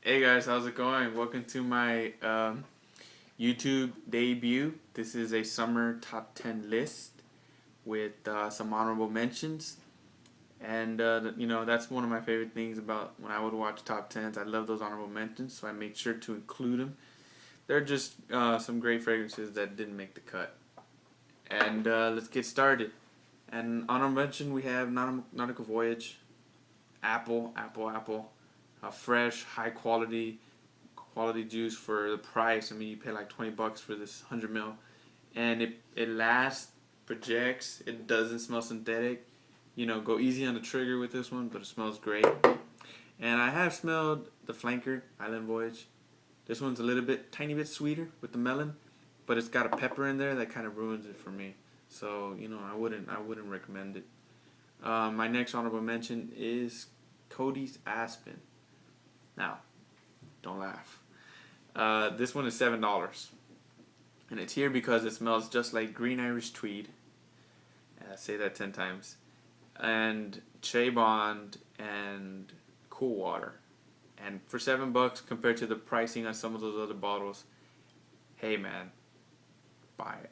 Hey guys, how's it going? Welcome to my YouTube debut. This is a summer top 10 list with some honorable mentions. And, that's one of my favorite things about when I would watch top 10s. I love those honorable mentions, so I made sure to include them. They're just some great fragrances that didn't make the cut. And let's get started. And honorable mention, we have Nautical Voyage, Apple. Fresh, high quality juice for the price. I mean, you pay like $20 for this 100 ml, and it lasts, projects. It doesn't smell synthetic. Go easy on the trigger with this one, but it smells great. And I have smelled the Flanker Island Voyage. This one's a tiny bit sweeter with the melon, but it's got a pepper in there that kind of ruins it for me. So I wouldn't recommend it. My next honorable mention is Cody's Aspen. Now, don't laugh. This one is $7, and it's here because it smells just like green Irish tweed. I say that 10 times. And Shea Bond and Cool Water. And for $7 compared to the pricing on some of those other bottles, hey man, buy it.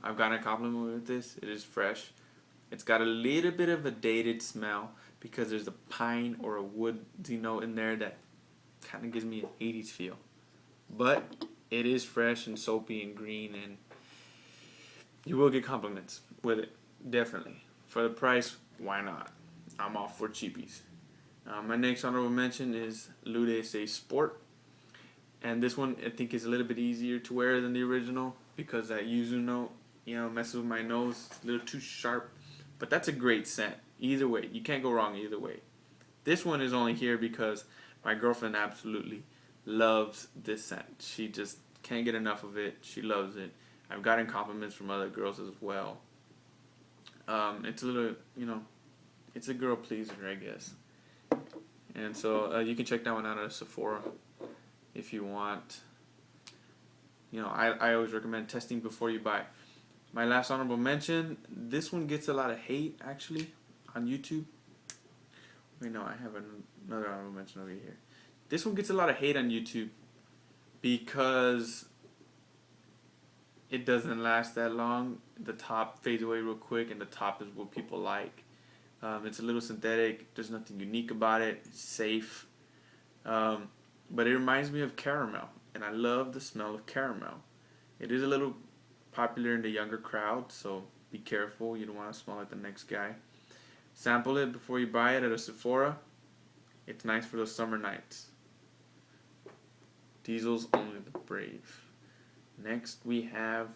I've gotten a compliment with this. It is fresh. It's got a little bit of a dated smell because there's a pine or a woodsy note in there that kind of gives me an 80s feel. But it is fresh and soapy and green, and you will get compliments with it, definitely. For the price, why not? I'm all for cheapies. My next honorable mention is Lude Say Sport. And this one I think is a little bit easier to wear than the original because that yuzu note, messes with my nose. It's a little too sharp. But that's a great scent. Either way, you can't go wrong either way. This one is only here because my girlfriend absolutely loves this scent. She just can't get enough of it. She loves it. I've gotten compliments from other girls as well. It's a little, it's a girl pleaser, I guess. And so you can check that one out at Sephora if you want. I always recommend testing before you buy. My last honorable mention, this one gets a lot of hate actually on YouTube. Wait, no, I have another honorable mention over here. This one gets a lot of hate on YouTube because it doesn't last that long. The top fades away real quick, and the top is what people like. It's a little synthetic. There's nothing unique about it. It's safe. But it reminds me of caramel, and I love the smell of caramel. It is a little popular in the younger crowd, so be careful. You don't want to smell like the next guy. Sample it before you buy it at a Sephora. It's nice for those summer nights. Diesel's Only the Brave. Next we have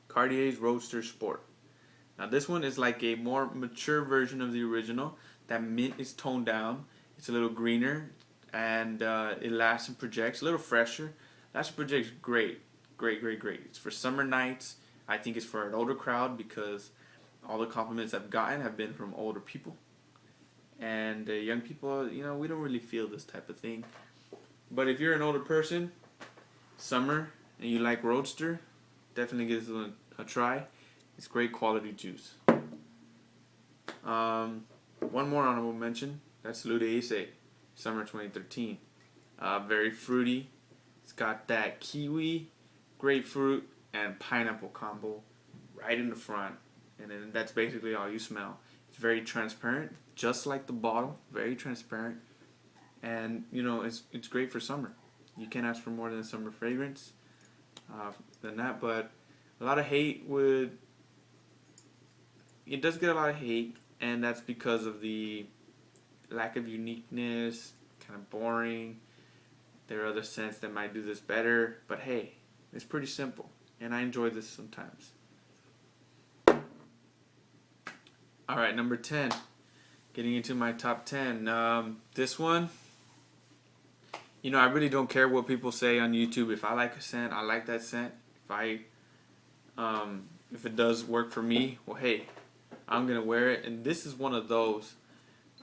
Cartier's Roadster Sport. Now this one is like a more mature version of the original. That mint is toned down. It's a little greener, and it lasts and projects. A little fresher. Lasts and projects great. Great. It's for summer nights. I think it's for an older crowd because all the compliments I've gotten have been from older people. And young people, we don't really feel this type of thing. But if you're an older person, summer, and you like Roadster, definitely give this one a try. It's great quality juice. One more honorable mention. That's Lude Ace, Summer 2013. Very fruity. It's got that kiwi, grapefruit, and pineapple combo right in the front. And then that's basically all you smell. It's very transparent, just like the bottle. Very transparent. And, it's great for summer. You can't ask for more than a summer fragrance than that. But a lot of hate it does get a lot of hate, and that's because of the lack of uniqueness, kind of boring. There are other scents that might do this better, but hey, it's pretty simple, and I enjoy this sometimes. Alright, number 10. Getting into my top 10. This one, I really don't care what people say on YouTube. If I like a scent, I like that scent. If it does work for me, well, hey, I'm gonna wear it. And this is one of those.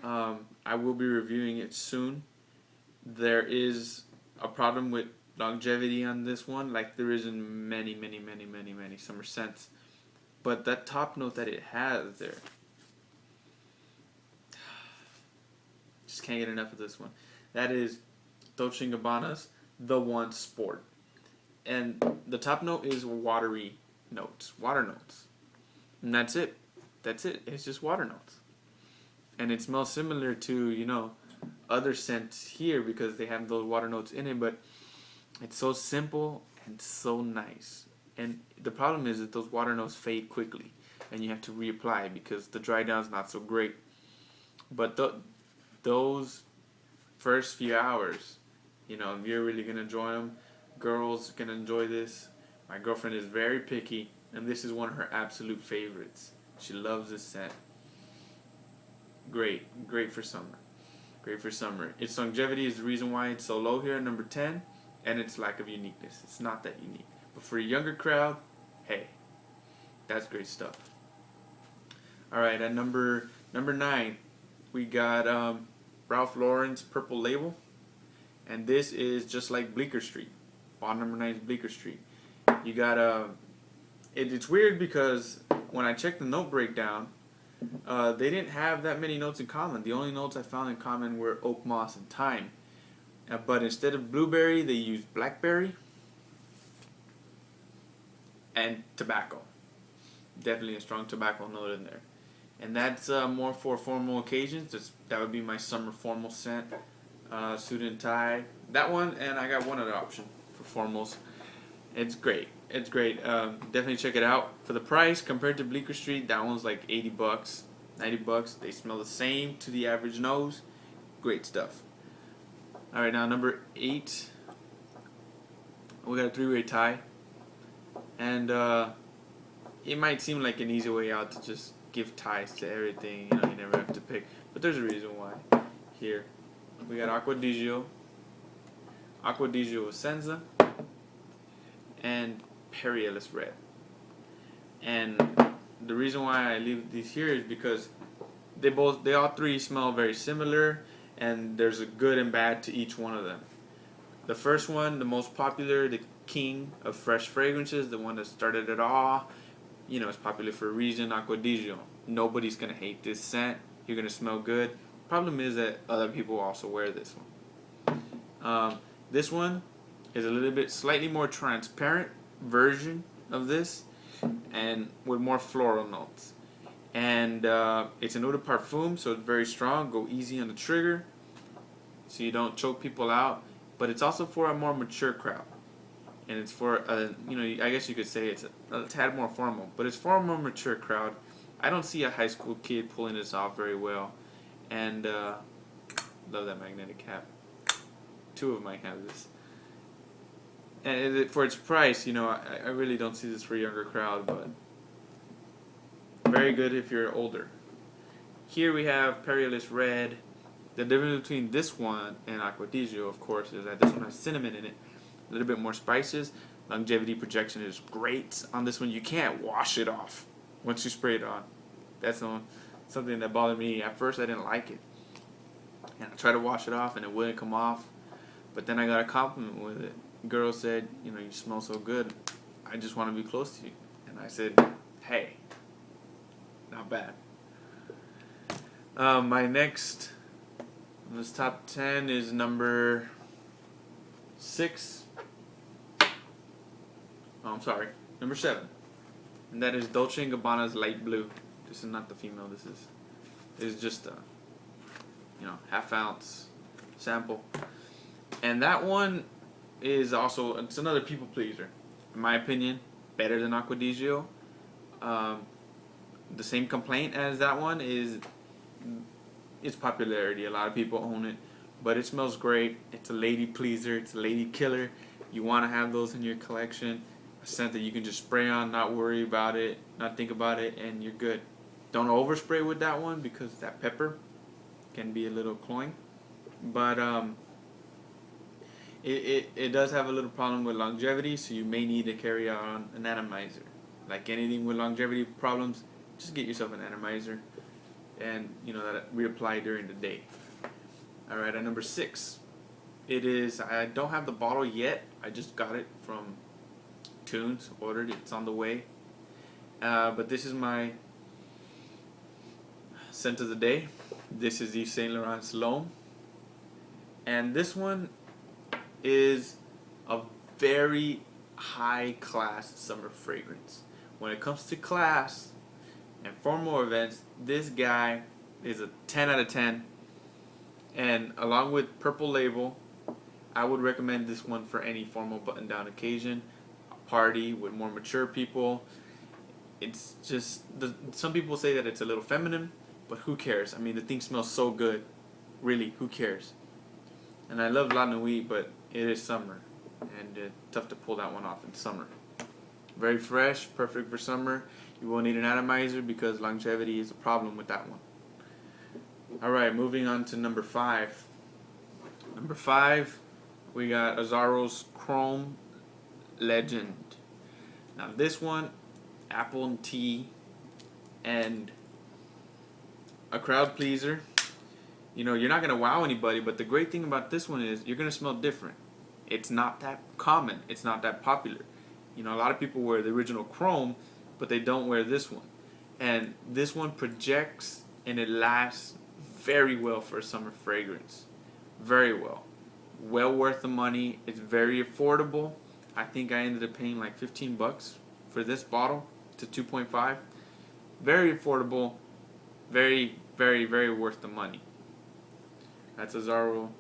I will be reviewing it soon. There is a problem with longevity on this one, like there is in many summer scents. But that top note that it has there, just can't get enough of this one. That is Dolce & Gabbana's The One Sport. And the top note is watery notes, water notes. And that's it. That's it. It's just water notes. And it smells similar to, other scents here because they have those water notes in it, but it's so simple and so nice. And the problem is that those water notes fade quickly and you have to reapply because the dry down is not so great. But those first few hours, you're really going to enjoy them. Girls can enjoy this. My girlfriend is very picky, and this is one of her absolute favorites. She loves this scent. Great for summer. Great for summer. Its longevity is the reason why it's so low here at number 10, and its lack of uniqueness. It's not that unique. But for a younger crowd, hey, that's great stuff. All right, at number 9, we got Ralph Lauren's Purple Label, and this is just like Bleecker Street. Bottom number 9 is Bleecker Street. You got it's weird because when I checked the note breakdown, they didn't have that many notes in common. The only notes I found in common were oak moss and thyme. But instead of blueberry, they used blackberry and tobacco. Definitely a strong tobacco note in there. And that's more for formal occasions. That would be my summer formal scent. Suit and tie. That one, and I got one other option for formals. It's great. It's great. Definitely check it out. For the price, compared to Bleecker Street, that one's like $80, $90. They smell the same to the average nose. Great stuff. All right, now number 8, we got a 3-way tie, and it might seem like an easy way out to just give ties to everything. You never have to pick, but there's a reason why. Here, we got Acqua di Gio Essenza, and Peerless Red. And the reason why I leave these here is because they all three smell very similar, and there's a good and bad to each one of them. The first one, the most popular, the king of fresh fragrances, the one that started it all, it's popular for a reason, Acqua di Gio. Nobody's going to hate this scent. You're going to smell good. Problem is that other people also wear this one. This one is a little bit slightly more transparent version of this, and with more floral notes. And it's an eau de parfum, so it's very strong. Go easy on the trigger so you don't choke people out. But it's also for a more mature crowd. And it's for, I guess you could say it's a tad more formal. But it's for a more mature crowd. I don't see a high school kid pulling this off very well. And love that magnetic cap. 2 of mine have this. And for its price, I really don't see this for a younger crowd, but very good if you're older. Here we have Peerless Red. The difference between this one and Acqua di Gio, of course, is that this one has cinnamon in it, a little bit more spices. Longevity projection is great on this one. You can't wash it off once you spray it on. That's something that bothered me. At first, I didn't like it, and I tried to wash it off, and it wouldn't come off. But then I got a compliment with it. The girl said, you smell so good. I just want to be close to you. And I said, hey, not bad. My next on this top 10 is number 6. Oh, I'm sorry. Number 7. And that is Dolce & Gabbana's Light Blue. This is not the female. This is just a, half-ounce sample. And that one is also, it's another people pleaser. In my opinion, better than Acqua di Gio. The same complaint as that one is its popularity. A lot of people own it, but it smells great. It's a lady pleaser. It's a lady killer. You want to have those in your collection. A scent that you can just spray on, not worry about it, not think about it, and you're good. Don't overspray with that one because that pepper can be a little cloying. But it does have a little problem with longevity, so you may need to carry on an atomizer. Like anything with longevity problems, just get yourself an atomizer and that reapply during the day. Alright, at number 6, it is, I don't have the bottle yet. I just got it from Tunes, ordered it, it's on the way. But this is my scent of the day. This is Yves Saint Laurent's L'Homme. And this one is a very high class summer fragrance. When it comes to class and formal events, this guy is a 10 out of 10. And along with Purple Label, I would recommend this one for any formal button down occasion, a party with more mature people. It's just, some people say that it's a little feminine, but who cares? I mean, the thing smells so good. Really, who cares? And I love La Nuit, but it is summer, and it's tough to pull that one off in summer. Very fresh, perfect for summer. You won't need an atomizer because longevity is a problem with that one. Alright, moving on to number 5. Number 5, we got Azzaro's Chrome Legend. Now this one, apple and tea, and a crowd pleaser. You know, you're not going to wow anybody, but the great thing about this one is you're going to smell different. It's not that common. It's not that popular. You know, a lot of people wear the original Chrome, but they don't wear this one. And this one projects and it lasts very well for a summer fragrance. Very well. Well worth the money. It's very affordable. I think I ended up paying like 15 bucks for this bottle to 2.5. Very affordable. Very, very, very worth the money. That's Azzaro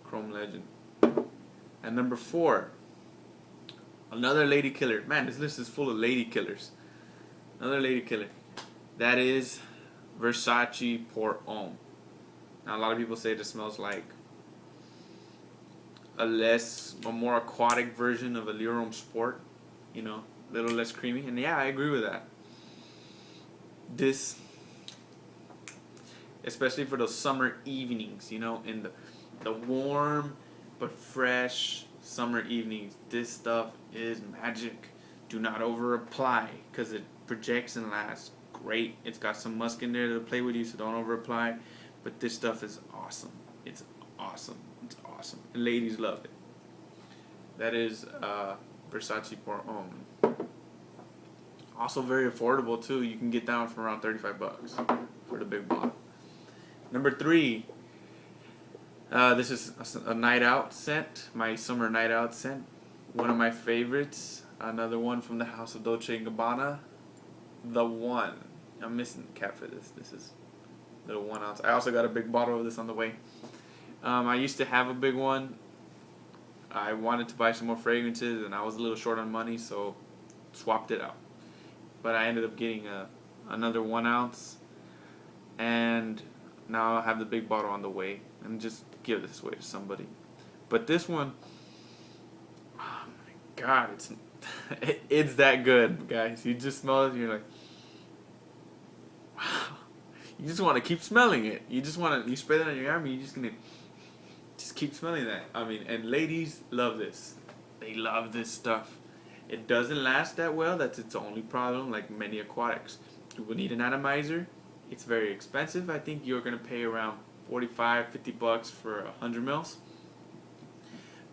Chrome Legend. And number 4, another lady killer. Man, this list is full of lady killers. Another lady killer. That is Versace Pour Homme. Now, a lot of people say it smells like a more aquatic version of a L'Homme Sport. You know, a little less creamy. And yeah, I agree with that. This, especially for those summer evenings, you know, in the warm but fresh summer evenings, this stuff is magic. Do not over apply because it projects and lasts great. It's got some musk in there to play with you, so don't over apply. But this stuff is awesome. It's awesome. It's awesome. And ladies love it. That is Versace Pour Homme. Also very affordable too. You can get down for around 35 bucks for the big bottle. Number 3. This is a night out scent. My summer night out scent. One of my favorites. Another one from the house of Dolce & Gabbana. The One. I'm missing the cap for this. This is little 1 ounce. I also got a big bottle of this on the way. I used to have a big one. I wanted to buy some more fragrances and I was a little short on money, so swapped it out. But I ended up getting another 1 ounce, and now I have the big bottle on the way, and just give this away to somebody. But this one, oh my god, it's that good, guys. You just smell it and you're like, wow. You just want to keep smelling it. You spray that on your arm and you're just going to just keep smelling that. I mean, and ladies love this. They love this stuff. It doesn't last that well. That's its only problem, like many aquatics. You will need an atomizer. It's very expensive. I think you're going to pay around 45, 50 bucks for 100 mils.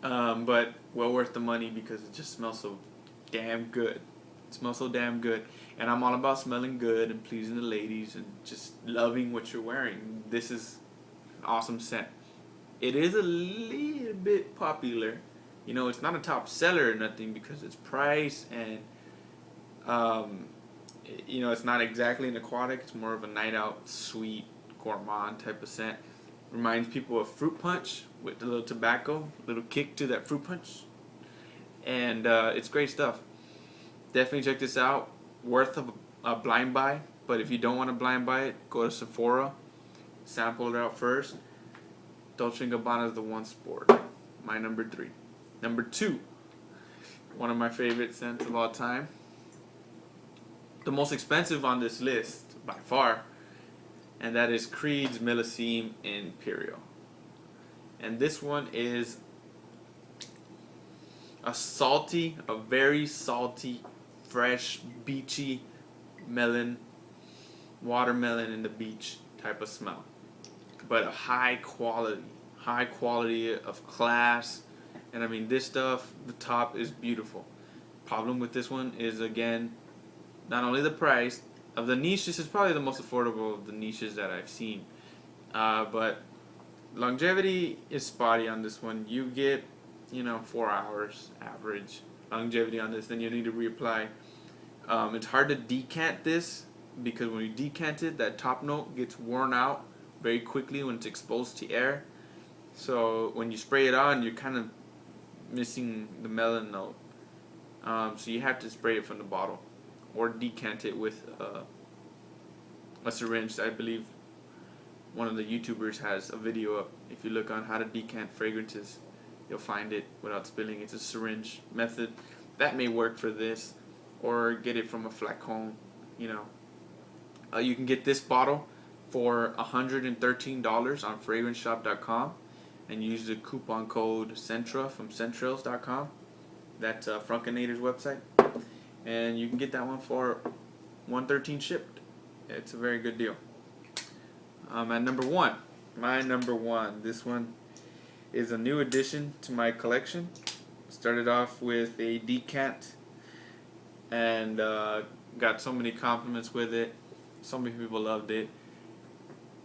But well worth the money because it just smells so damn good. It smells so damn good. And I'm all about smelling good and pleasing the ladies and just loving what you're wearing. This is an awesome scent. It is a little bit popular. You know, it's not a top seller or nothing because it's price and, you know, it's not exactly an aquatic. It's more of a night out, sweet, gourmand type of scent. Reminds people of fruit punch with a little tobacco, a little kick to that fruit punch. And it's great stuff. Definitely check this out. Worth a blind buy. But if you don't want to blind buy it, go to Sephora. Sample it out first. Dolce & Gabbana is the one sport. My number 3. Number 2. One of my favorite scents of all time. The most expensive on this list, by far. And that is Creed's Millesime Imperial. And this one is a very salty, fresh, beachy watermelon in the beach type of smell. But a high quality of class. And I mean, this stuff, the top is beautiful. Problem with this one is, again, not only the price. Of the niche, this is probably the most affordable of the niches that I've seen. But longevity is spotty on this one. You get, 4 hours average longevity on this. Then you need to reapply. It's hard to decant this because when you decant it, that top note gets worn out very quickly when it's exposed to air. So when you spray it on, you're kind of missing the melon note. So you have to spray it from the bottle or decant it with a syringe. I believe one of the YouTubers has a video up. If you look on how to decant fragrances, you'll find it without spilling. It's a syringe method that may work for this, or get it from a flacon. You can get this bottle for $113 on FragranceShop.com and use the coupon code Centra from Centrails.com. That's Frunkinator's website, and you can get that one for $113 shipped. It's a very good deal. At number one, my number one. This one is a new addition to my collection. Started off with a decant and got so many compliments with it. So many people loved it.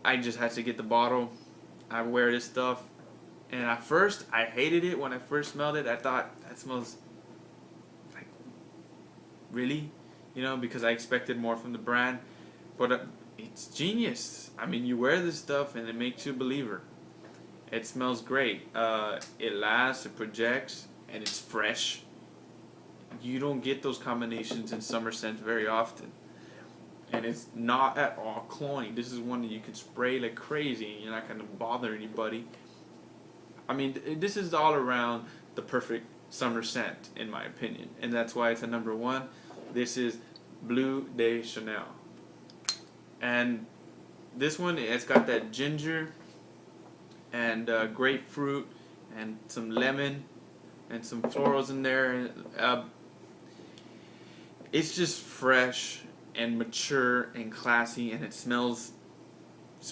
I just had to get the bottle. I wear this stuff, and at first I hated it. When I first smelled it, I thought, that smells like, really, because I expected more from the brand. But it's genius. I mean, you wear this stuff and it makes you a believer. It smells great. It lasts, it projects, and it's fresh. You don't get those combinations in summer scents very often. And it's not at all cloying. This is one that you can spray like crazy and you're not going to bother anybody. I mean, this is all around the perfect summer scent, in my opinion. And that's why it's a number one. This is Bleu de Chanel. And this one, it's got that ginger and grapefruit and some lemon and some florals in there. It's just fresh and mature and classy, and it smells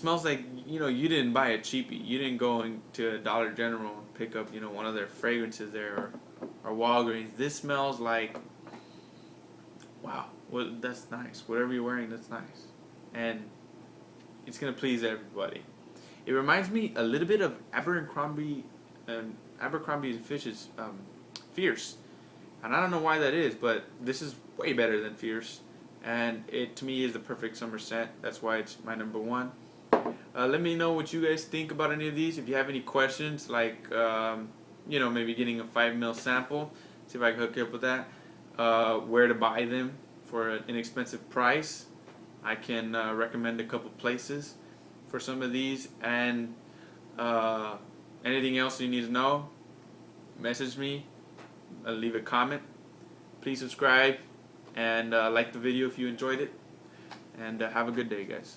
like, you didn't buy a cheapie. You didn't go into a Dollar General and pick up, one of their fragrances there, or Walgreens. This smells like, wow, well, that's nice. Whatever you're wearing, that's nice. And it's going to please everybody. It reminds me a little bit of Abercrombie and Fitch's Fierce. And I don't know why that is, but this is way better than Fierce. And it, to me, is the perfect summer scent. That's why it's my number one. Let me know what you guys think about any of these. If you have any questions, like, maybe getting a 5 ml sample, see if I can hook you up with that. Where to buy them for an inexpensive price. I can recommend a couple places for some of these. And anything else you need to know, message me, leave a comment. Please subscribe and like the video if you enjoyed it. And have a good day, guys.